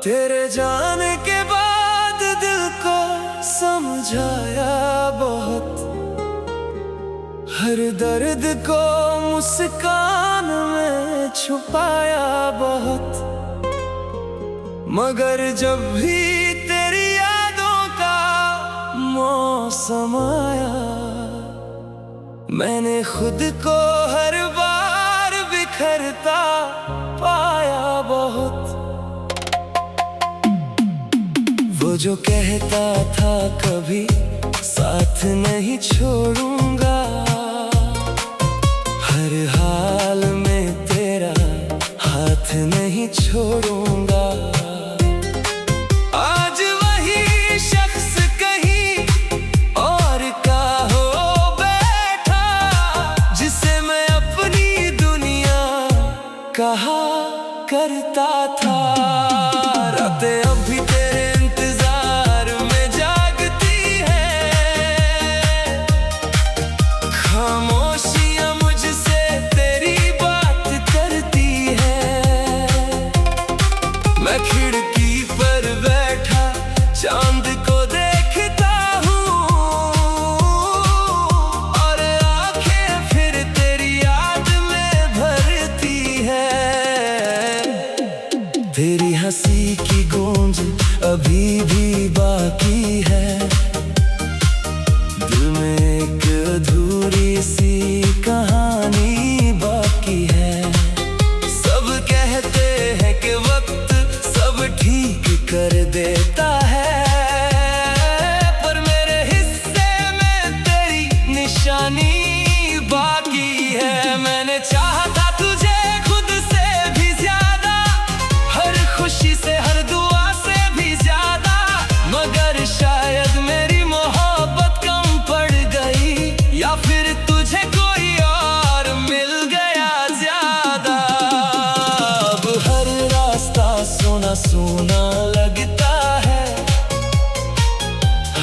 तेरे जाने के बाद दिल को समझाया बहुत, हर दर्द को मुस्कान में छुपाया बहुत। मगर जब भी तेरी यादों का मौसम आया, मैंने खुद को हर बार बिखरता पाया बहुत। वो जो कहता था कभी साथ नहीं छोड़ूंगा, हर हाल में तेरा हाथ नहीं छोड़ूंगा। आज वही शख्स कहीं और का हो बैठा, जिसे मैं अपनी दुनिया कहा करता था। रातें अब भी तेरे इंतजार में जागती है, खामोशियां मुझसे तेरी बात करती है। मैं खिड़की पर बैठा चांद को देखता हूँ, और आंखें फिर तेरी याद में भरती है। तेरी हंसी की गूंज अभी भी बाकी है, दिल में एक अधूरी सी कहानी बाकी है। सब कहते हैं कि वक्त सब ठीक कर देता है, पर मेरे हिस्से में तेरी निशानी बाकी है। मैंने चाहा था तुझे खुद से भी ज्यादा, हर खुशी से हर दुआ से भी ज्यादा, मगर शायद मेरी मोहब्बत कम पड़ गई, या फिर तुझे कोई और मिल गया ज्यादा। अब हर रास्ता सुना सुना लगता है,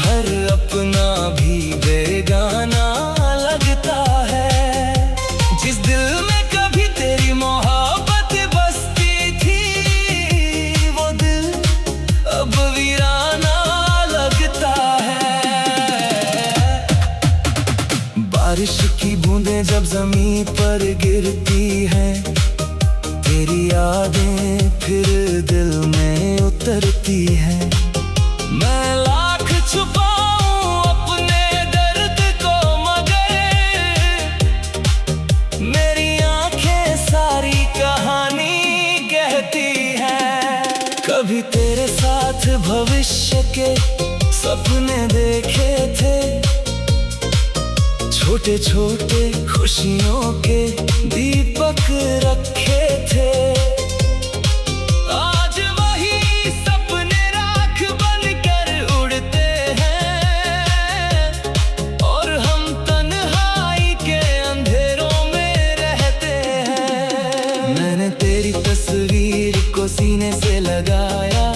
हर अपना भी बेगाना लगता है। जिस दिल में कभी तेरी मोहब्बत बसती थी, वो दिल अब वीराना लगता है। बारिश की बूंदें जब जमीन पर गिरती हैं, तेरी यादें फिर दिल में उतरती हैं। मैं लाख छुपाऊं अपने दर्द को, मगर मेरी आंखें सारी कहानी कहती हैं। कभी तेरे साथ भविष्य के सपने देखे थे, छोटे छोटे खुशियों के दीपक रखे थे। आज वही सपने राख बनकर उड़ते हैं, और हम तन्हाई के अंधेरों में रहते हैं। मैंने तेरी तस्वीर को सीने से लगाया,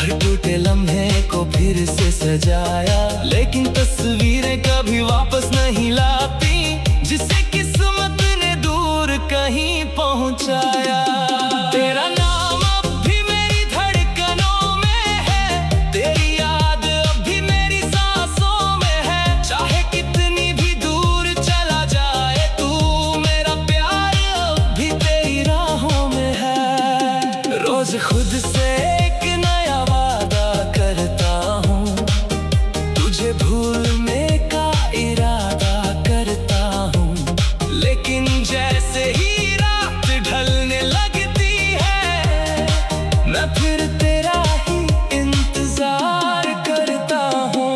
हर टूटे लम्हे को फिर से सजाया, लेकिन तस्वीरें कभी वापस नहीं लाती, जिसे किस्मत ने दूर कहीं पहुंचाया। तेरा नाम अब भी मेरी धड़कनों में है, तेरी याद अब भी मेरी सांसों में है। चाहे कितनी भी दूर चला जाए तू, मेरा प्यार अब भी तेरी राहों में है। रोज खुद से एक नया वादा करता हूँ, तुझे भूलने का इरादा करता हूँ, लेकिन जैसे ही रात ढलने लगती है, मैं फिर तेरा ही इंतजार करता हूँ।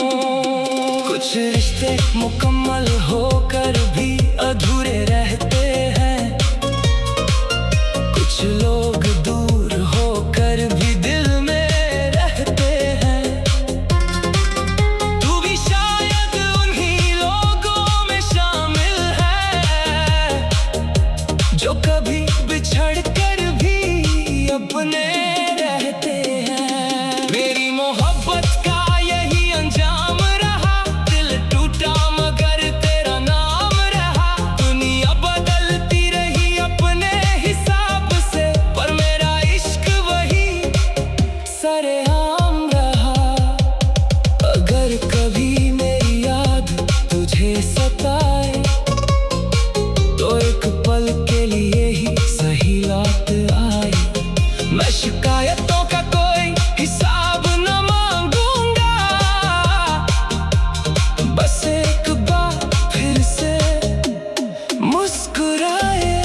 कुछ रिश्ते मुकम्मल होकर भी अधूरे रहते हैं, कुछ लोग दूर होकर भी दिल में रहते हैं। तू भी शायद उन्हीं लोगों में शामिल है, जो कभी बिछड़ कर भी अपने रहते हैं। मेरी मोहब्बत का यही अंजाम अगर कभी मेरी याद तुझे सताए तो एक पल के लिए ही सही लौट आए। मैं शिकायतों का कोई हिसाब न मांगूंगा, बस एक बार फिर से मुस्कुराए।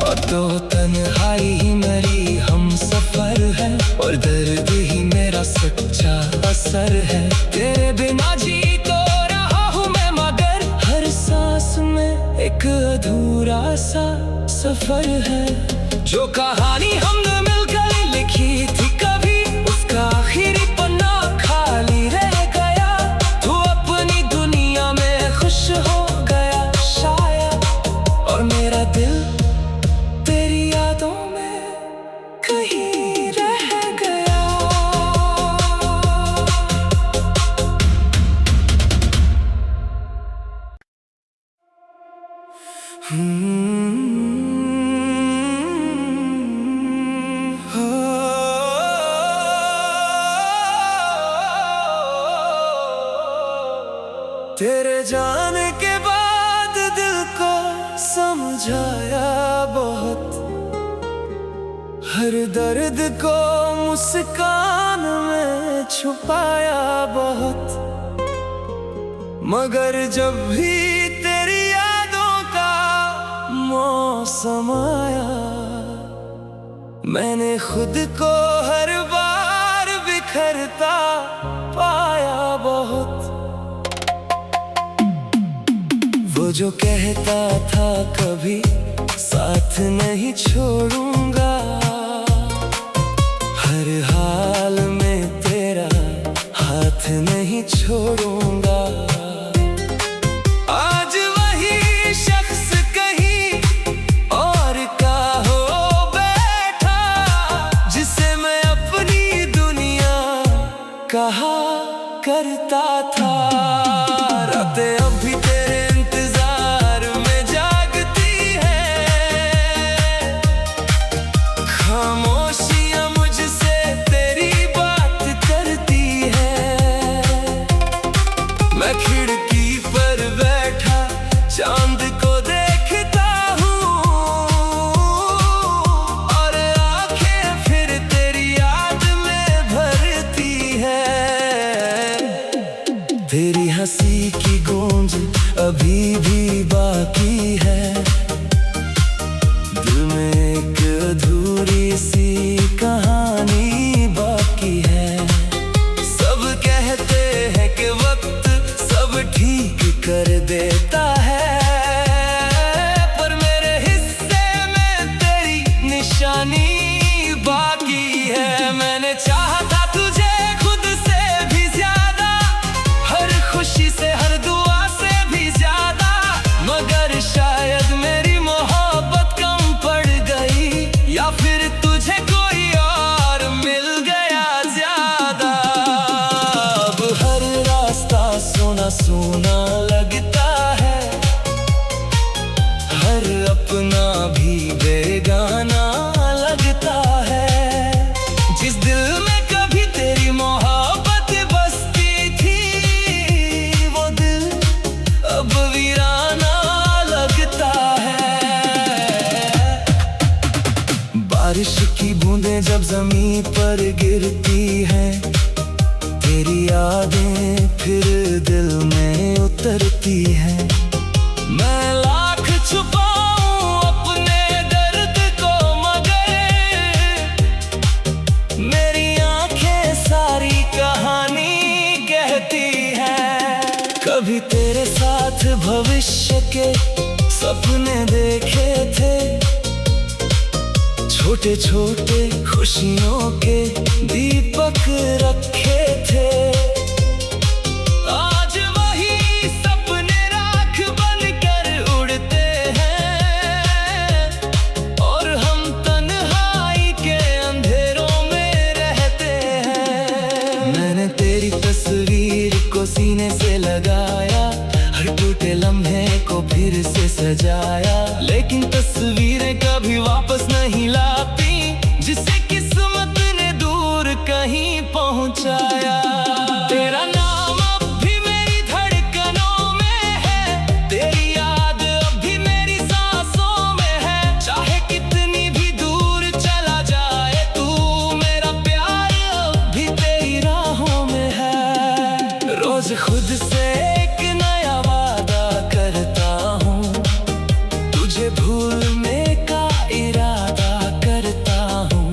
और तो तन्हाई ही मेरी हम सफर है, और दर्द ही मेरा सच्चा असर है। तेरे बिना जी तो रहा हूँ मैं, मगर हर सांस में एक अधूरा सा सफर है। जो कहानी हमने मिलकर लिखी थी कभी, उसका आखिरी पन्ना खाली रह गया। तू अपनी दुनिया में खुश हो गया शायद, और मेरा दिल तेरी यादों में कहीं रह गया। तेरे जाने के बाद दिल को समझाया बहुत, हर दर्द को मुस्कान में छुपाया बहुत। मगर जब भी तेरी यादों का मौसम आया, मैंने खुद को हर बार बिखरता पाया बहुत। वो जो कहता था कभी साथ नहीं छोड़ूंगा, हर हाल में तेरा हाथ नहीं छोड़ूंगा। आज वही शख्स कहीं और का हो बैठा, जिसे मैं अपनी दुनिया कहा करता था। रातें अब भी तेरे इंतजार में जागती है, खामोशियां मुझसे तेरी बात करती है। मैं खिड़की पर बैठा चांद को देखता हूँ, और आंखें फिर तेरी याद में भरती है। तेरी हंसी की गूंज अभी भी बाकी है, दिल में एक अधूरी सी कहानी बाकी है। सब कहते हैं कि वक्त सब ठीक कर देता है, पर मेरे हिस्से में तेरी निशानी बाकी है। मैंने चाहा था तुझे खुद से भी ज्यादा, हर खुशी से हर दुआ से भी ज्यादा, मगर शायद मेरी मोहब्बत कम पड़ गई, या फिर तुझे कोई और मिल गया ज्यादा। अब हर रास्ता सुना सुना लगता है, हर अपना भी बेगाना लगता है। जिस दिल में कभी तेरी मोहब्बत बसती थी, वो दिल अब वीराना लगता है। बारिश की बूंदें जब जमीन पर गिरती हैं, तेरी यादें फिर दिल में उतरती हैं। मैं लाख छुपाऊं अपने दर्द को, मगर मेरी आंखें सारी कहानी कहती हैं। कभी तेरे साथ भविष्य के सपने देखे थे, छोटे छोटे खुशियों के दीपक रखे थे। आज वही सपने राख बनकर उड़ते हैं, और हम तन्हाई के अंधेरों में रहते हैं। मैंने तेरी तस्वीर को सीने से लगाया, हर टूटे लम्हे को फिर से सजाया, लेकिन तस्वीरें कभी वापस नहीं लाती, जिसे किस्मत ने दूर कहीं पहुंचाया। तेरा नाम अब खुद से एक नया वादा करता हूँ, तुझे भूलने का इरादा करता हूँ।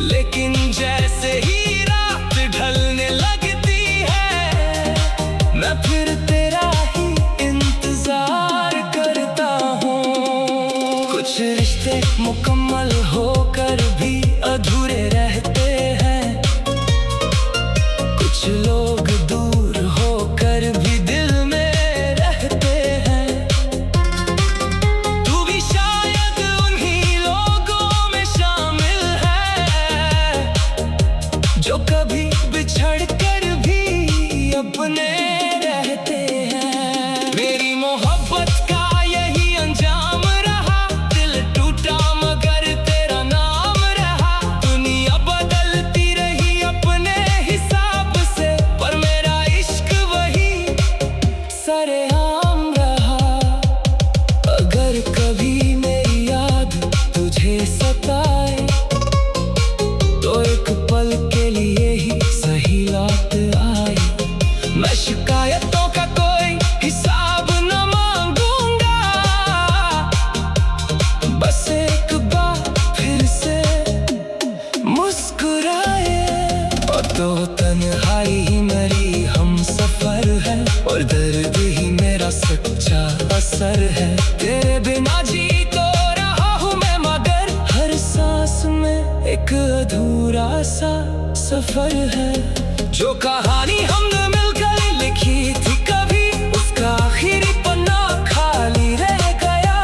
लेकिन जैसे ही रात ढलने लगती है, मैं फिर तेरा ही इंतजार करता हूँ। कुछ रिश्ते मुकम्मल होकर भी अधूरे रहते हैं, कुछ लोग दूर होकर भी दिल में रहते हैं। तू भी शायद उन्हीं लोगों में शामिल है, जो कभी बिछड़ कर भी अपने रहते हैं। मेरी मोहब्बत का यही अंजाम रहा, दिल टूटा मगर तेरा नाम रहा। दुनिया बदलती रही अपने हिसाब से, पर मेरा इश्क वही सरेआम रहा। अगर कभी मेरी याद तुझे सताए, तो एक पल के लिए ही सही लौट आए। मैं शिकायतों का कोई हिसाब न मांगूंगा, बस एक बार फिर से मुस्कुराए। और तो तन्हाई ही मेरी हम सफर है, और दर्द ही मेरा सच्चा असर है। तेरे बिना जी तो रहा हूँ मैं, मगर हर सांस में एक अधूरा सा सफर है। जो कहानी हमने मिलकर लिखी थी कभी, उसका आखिरी पन्ना खाली रह गया।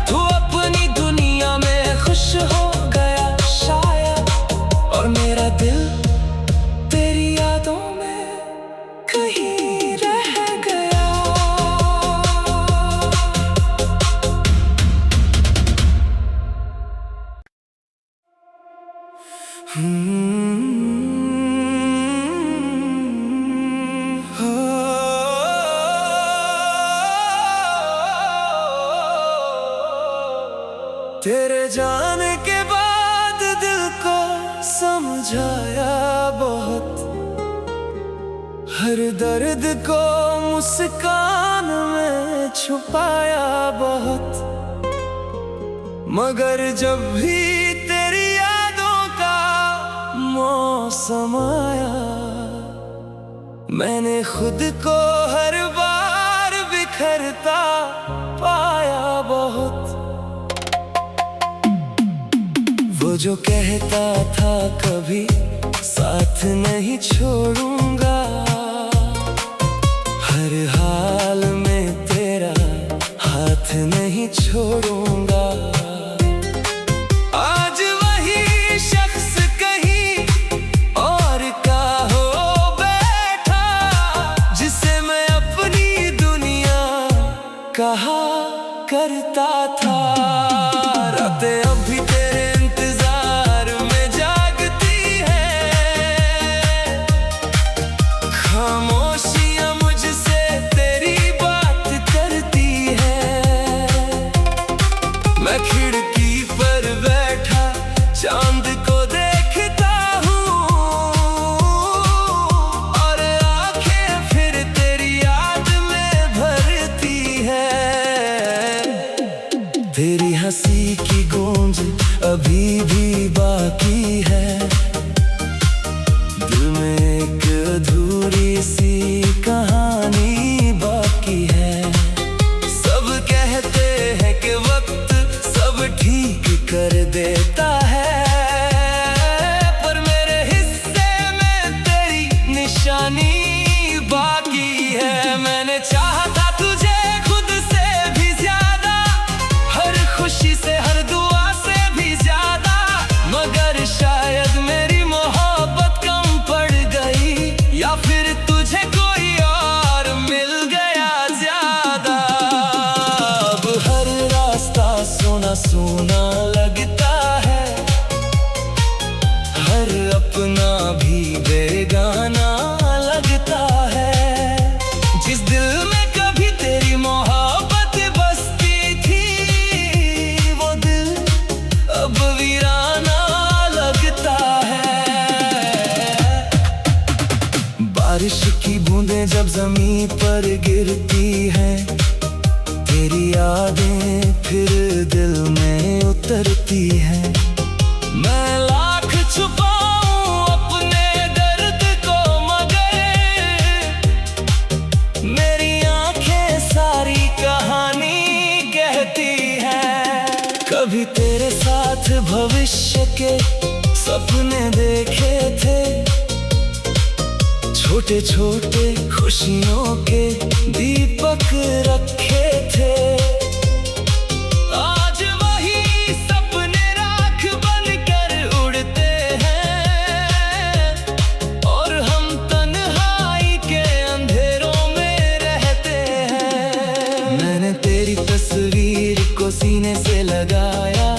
तू अपनी दुनिया में खुश हो गया शायद, और मेरा दिल तेरी यादों में कहीं रह गया। तेरे जाने के बाद दिल को समझाया बहुत, हर दर्द को मुस्कान में छुपाया बहुत। मगर जब भी तेरी यादों का मौसम आया, मैंने खुद को हर बार बिखरता पाया बहुत। वो जो कहता था कभी साथ नहीं छोड़ूंगा, हर हाल में तेरा हाथ नहीं छोड़ूंगा। आज वही शख्स कहीं और का हो बैठा, जिसे मैं अपनी दुनिया कहा करता था। रातें अब भी तेरे इंतजार में जागती है, खामोशियां मुझसे तेरी बात करती है। मैं खिड़की पर बैठा चांद को देखता हूँ, और आंखें फिर तेरी याद में भरती है। तेरी हंसी की गूंज अभी भी बाकी है, दिल में एक अधूरी सी कहानी बाकी है। सब कहते हैं कि वक्त सब ठीक कर देता है, पर मेरे हिस्से में तेरी निशानी बाकी है। मैंने चाहा था तुझे खुद से भी ज्यादा, हर खुशी से हर दुआ से भी ज्यादा, मगर शायद मेरी मोहब्बत कम पड़ गई, या फिर तुझे कोई और मिल गया ज्यादा। अब हर रास्ता सुना सुना लगता है, हर अपना भी बेगाना लगता है। जिस दिल में कभी तेरी मोहब्बत बसती थी, वो दिल अब वीराना लगता है। बारिश की बूंदें जब जमीन पर गिरती हैं, तेरी यादें फिर दिल में उतरती हैं। मैं लाख छुपाऊं अपने दर्द को, मगर मेरी आंखें सारी कहानी कहती हैं। कभी तेरे साथ भविष्य के सपने देखे थे, छोटे छोटे खुशियों के दीपक रखे थे। आज वही सपने राख बनकर उड़ते हैं, और हम तन्हाई के अंधेरों में रहते हैं। मैंने तेरी तस्वीर को सीने से लगाया,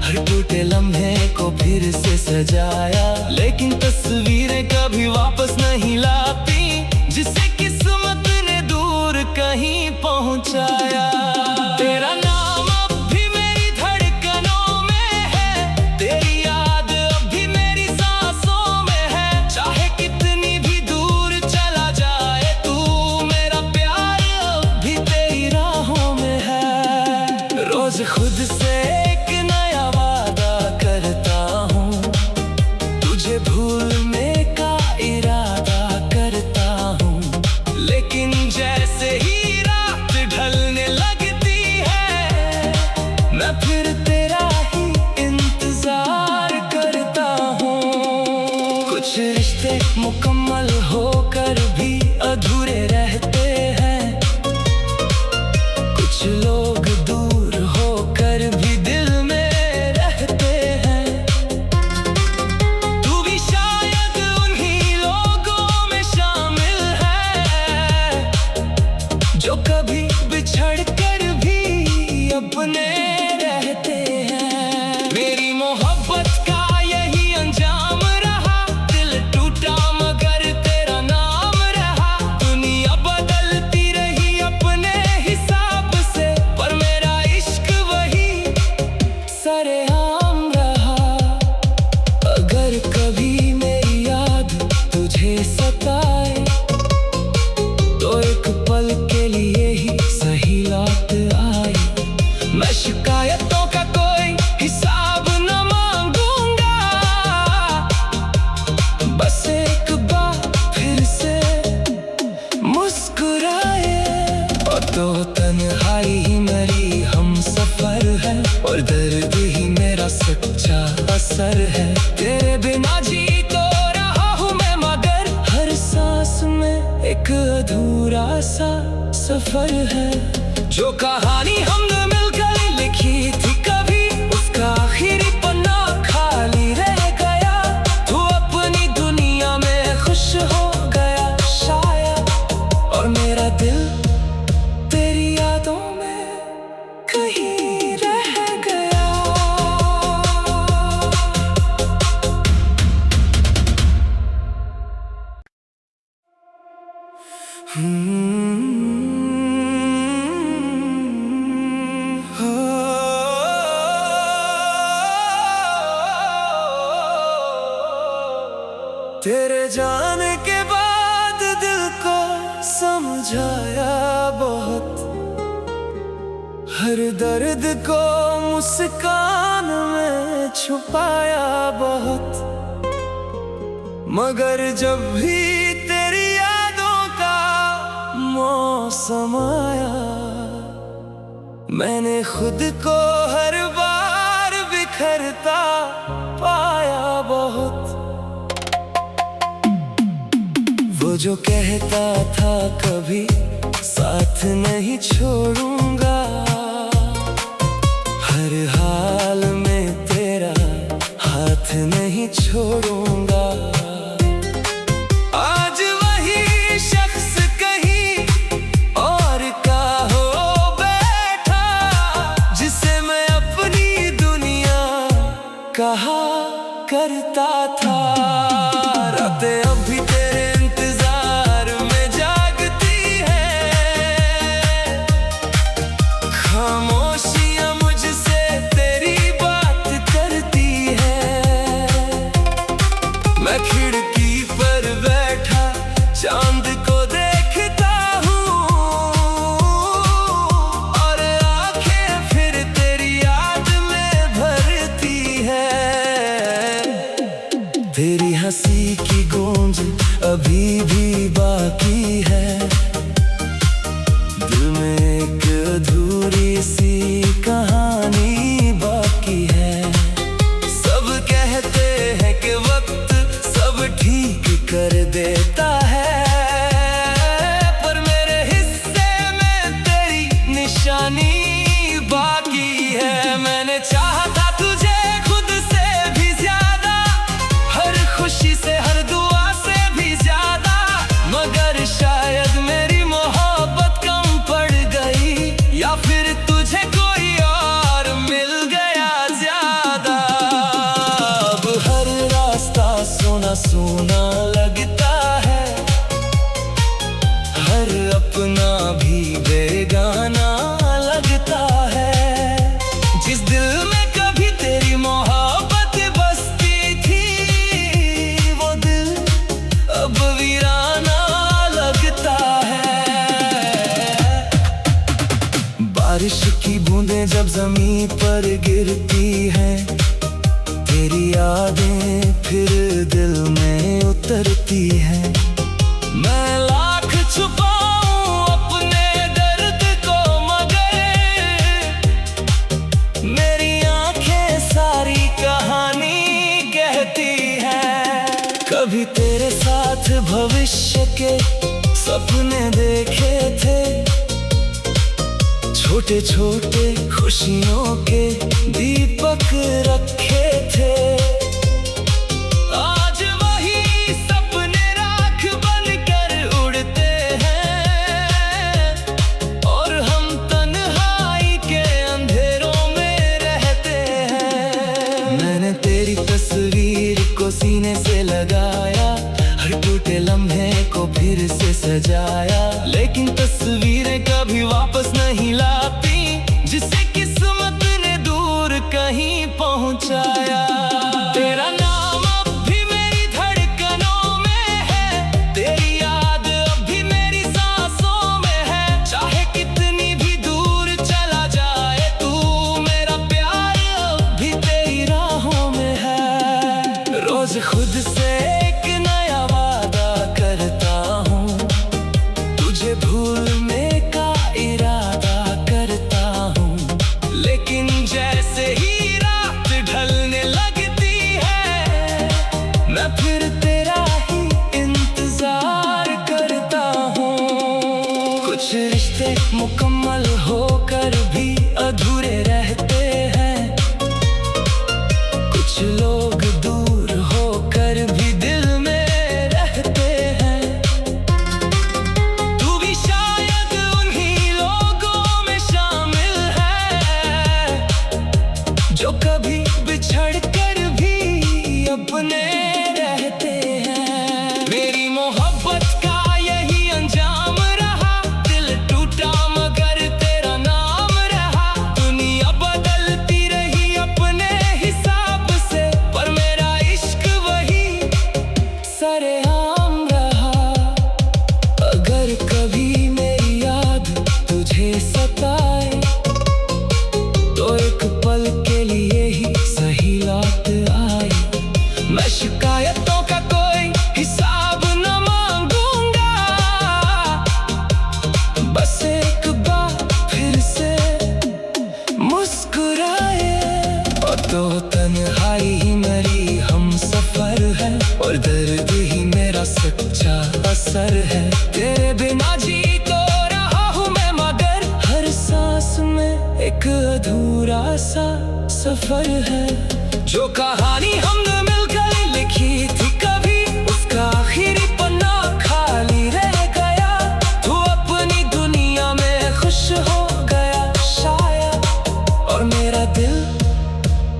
हर टूटे लम्हे को फिर से सजाया, लेकिन तस्वीरें कभी वापस नहीं लाती, जिसे किस्मत ने दूर कहीं पहुंचाया। तेरा नाम अब भी मेरी धड़कनों में है, तेरी याद अब भी मेरी सांसों में है। चाहे कितनी भी दूर चला जाए तू, मेरा प्यार अब भी तेरी राहों में है। रोज खुद से एक नया वादा करता हूँ, तुझे भूलने का इरादा करता हूँ, लेकिन जैसे ही रात ढलने लगती है, मैं फिर तेरा ही इंतजार करता हूँ। कुछ रिश्ते मुकम्मल होकर भी अधूरे रहते हैं, कुछ लोग दूर होकर भी दिल में रहते हैं। तू भी शायद उन्हीं लोगों में शामिल है, जो कभी बिछड़ कर भी अपने रहते हैं। मेरी मोहब्बत का यही अंजाम रहा, दिल टूटा मगर तेरा नाम रहा। दुनिया बदलती रही अपने हिसाब से, पर मेरा इश्क वही सरेआम रहा। अगर कभी मेरी याद तुझे सताए, तो एक पल के लिए ही सही लौट आए। मैं शिकायतों का कोई हिसाब न मांगूंगा, बस एक बार फिर से मुस्कुराए। और तो तन्हाई ही मेरी हम सफर है, और दर्द ही मेरा सच्चा असर है। तेरे बिना जी तो रहा हूँ मैं, मगर हर सांस में एक अधूरा सा सफर है। जो कहानी हमने मिलकर लिखी थी कभी, उसका आखिरी पन्ना खाली रह गया। तू अपनी दुनिया में खुश हो गया शायद, और मेरा दिल तेरी यादों में कहीं रह गया। तेरे जाने के बाद दिल को समझाया बहुत, हर दर्द को मुस्कान में छुपाया बहुत। मगर जब भी तेरी यादों का मौसम आया, मैंने खुद को हर बार बिखरता पाया बहुत। वो जो कहता था कभी साथ नहीं छोड़ूंगा, हर हाल में तेरा हाथ नहीं छोड़ूंगा। आज वही शख्स कहीं और का हो बैठा, जिसे मैं अपनी दुनिया कहा करता था। रातें अब भी तेरे इंतजार में जागती हैं, खामोशियां मुझसे तेरी बात करती हैं। ज़मीं पर गिरती हैं, तेरी यादें फिर दिल में उतरती हैं। मैं लाख छुपाऊं अपने दर्द को, मगर मेरी आंखें सारी कहानी कहती हैं। कभी तेरे साथ भविष्य के सपने देखे थे, छोटे छोटे खुशियों के दीपक रखे थे। आज वही सपने राख बनकर उड़ते हैं, और हम तन्हाई के अंधेरों में रहते हैं। मैंने तेरी तस्वीर को सीने से लगाया, हर टूटे लम्हे को फिर से सजाया, लेकिन तस्वीरें कभी वापस नहीं लाती जिसे किस्मत ने दूर कहीं पहुंचाया। तेरा नाम अब भी मेरी धड़कनों में है, तेरी याद अब भी मेरी सांसों में है। चाहे कितनी भी दूर चला जाए तू, मेरा प्यार अब भी तेरी राहों में है। रोज खुद से एक नया वादा करता हूँ, तुझे भूलने का इरादा करता हूँ, लेकिन जैसे ही रात ढलने लगती है, मैं फिर तेरा ही इंतजार करता हूँ। कुछ रिश्ते मुकम्मल होकर भी अधूरे रहते हैं, कुछ लोग दूर होकर भी दिल में रहते हैं। तू भी शायद उन्हीं लोगों में शामिल है, जो कभी बिछड़ कर भी अपने रहते हैं। मेरी मोहब्बत का यही अंजाम रहा, दिल टूटा मगर तेरा नाम रहा। दुनिया बदलती रही अपने हिसाब से, पर मेरा इश्क वही सरेआम रहा। अगर कभी मेरी याद तुझे सताए, तो एक पल के लिए ही सही लौट आए। मैं शिकायतों का कोई हिसाब न मांगूंगा, बस एक बार फिर से मुस्कुराए। और तो तन्हाई ही मेरी हम सफर है, और दर्द ही मेरा सच्चा असर है। तेरे बिना जी तो रहा हूँ मैं, मगर हर सांस में एक अधूरा सा सफर है। जो कहानी हमने मिलकर लिखी थी कभी, उसका आखिरी पन्ना खाली रह गया। तू अपनी दुनिया में खुश हो गया शायद, और मेरा दिल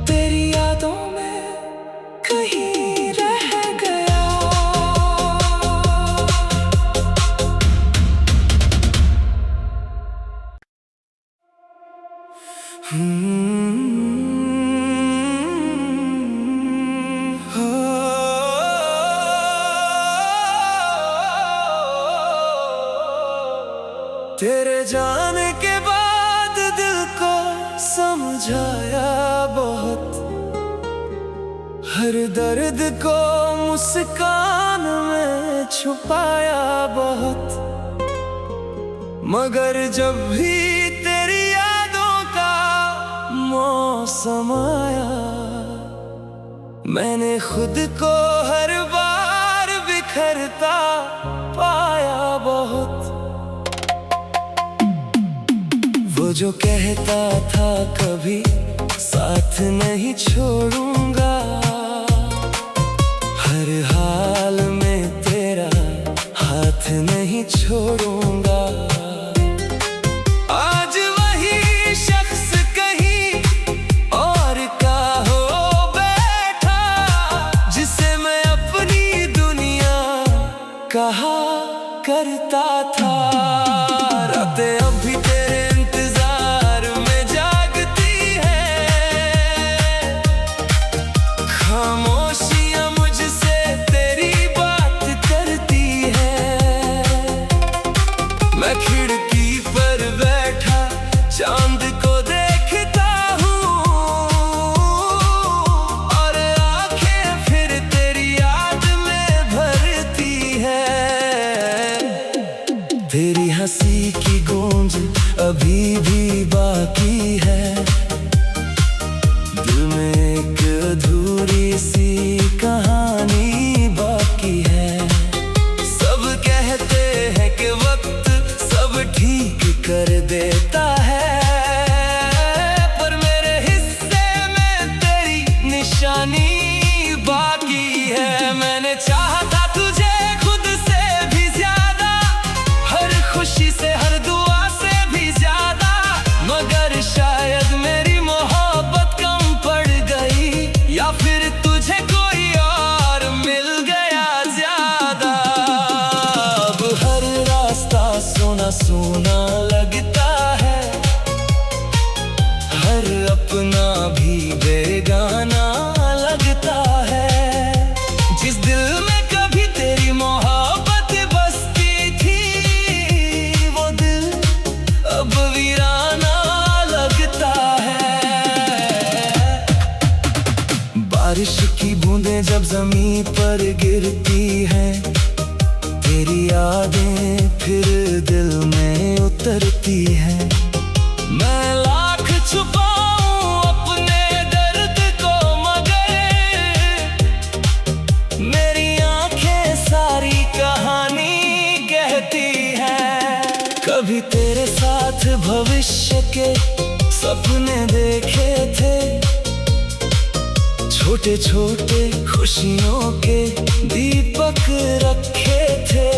तेरी यादों में कहीं रह गया। तेरे जाने के बाद दिल को समझाया बहुत, हर दर्द को मुस्कान में छुपाया बहुत। मगर जब भी तेरी यादों का मौसम आया, मैंने खुद को हर बार बिखरता पाया बहुत। वो जो कहता था कभी साथ नहीं छोड़ूंगा, हर हाल में तेरा हाथ नहीं छोड़ूंगा। आज वही शख्स कहीं और का हो बैठा, जिसे मैं अपनी दुनिया कहा करता था। रातें अब भी तेरे इंतजार में जागती हैं, खामोशियां मुझसे तेरी बात करती हैं। मैं खिड़की पर बैठा चांद को देखता तेरी हंसी की गूंज अभी भी बाकी है। दिल में एक अधूरी सी कहानी बाकी है। सब कहते हैं कि वक्त सब ठीक कर देता है, पर मेरे हिस्से में तेरी निशानी बाकी है। मैंने चाहा था तुझे खुद से भी ज्यादा, हर खुशी से हर दुआ से भी ज्यादा, मगर शायद मेरी मोहब्बत कम पड़ गई, या फिर तुझे कोई और मिल गया ज्यादा। अब हर रास्ता सुना सुना लगता है, हर अपना भी बेगाना लगता है। जिस दिल में कभी तेरी मोहब्बत बसती थी, वो दिल अब वीराना लगता है। बारिश की बूंदें जब जमीन पर गिरती हैं, तेरी यादें फिर दिल में उतरती हैं। मैं लाख छुपाऊं अपने दर्द को, मगर मेरी आंखें सारी कहानी कहती हैं। कभी तेरे साथ भविष्य के सपने देखे थे, छोटे छोटे खुशियों के दीपक रखे थे।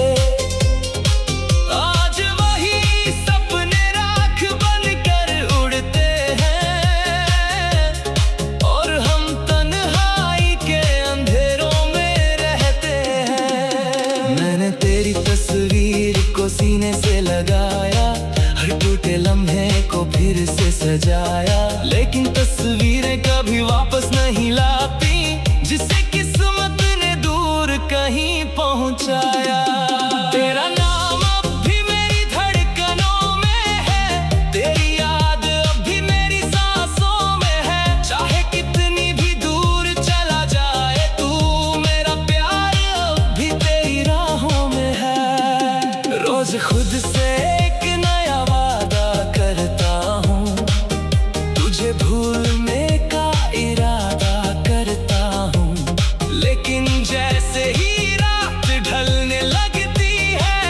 आज वही सपने राख बनकर उड़ते हैं, और हम तन्हाई के अंधेरों में रहते हैं। मैंने तेरी तस्वीर को सीने से लगाया, हर टूटे लम्हे को फिर से सजाया, लेकिन तस्वीरें कभी वापस नहीं लाती, जिसे किस्मत ने दूर कहीं पहुंचाया। तेरा नाम अब भी मेरी धड़कनों में है, तेरी याद अब भी मेरी सांसों में है। चाहे कितनी भी दूर चला जाए तू, मेरा प्यार अब भी तेरी राहों में है। रोज खुद से एक नया वादा करता हूँ, तुझे भूलने का इरादा करता हूँ, लेकिन जैसे ही रात ढलने लगती है,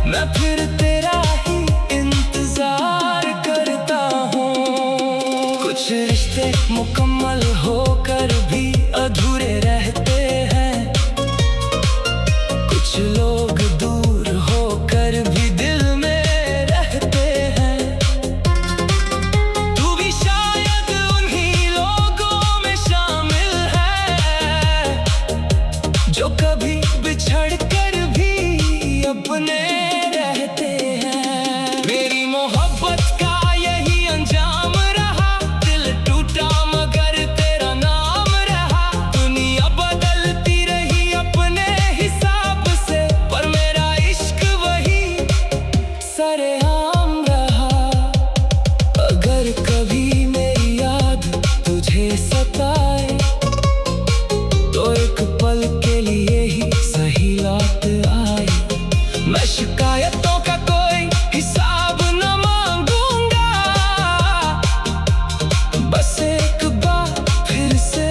मैं फिर तेरा ही इंतजार करता हूँ। कुछ रिश्ते मुकम्मल होकर भी अधूरे रहते हैं, कुछ लोग दूर होकर भी दिल में रहते हैं। तू भी शायद उन्हीं लोगों में शामिल है, जो कभी बिछड़ कर भी अपने रहते हैं। मेरी मोहब्बत का यही अंजाम रहा, दिल टूटा मगर तेरा नाम रहा। दुनिया बदलती रही अपने हिसाब से, पर मेरा इश्क वही सरेआम रहा। अगर कभी मेरी याद तुझे सताए, तो एक पल के लिए ही सही लौट आए। मैं शिकायतों का कोई हिसाब न मांगूंगा, बस एक बार फिर से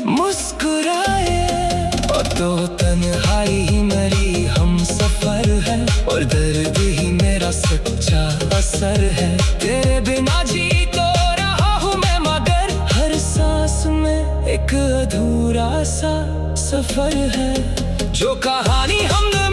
मुस्कुराए। और तो तन्हाई ही मेरी हम सफर है, और दर्द ही मेरा सच्चा असर है। तेरे बिना जी तो रहा हूँ मैं, मगर हर सांस में एक अधूरा सा सफर है। जो कहानी हमने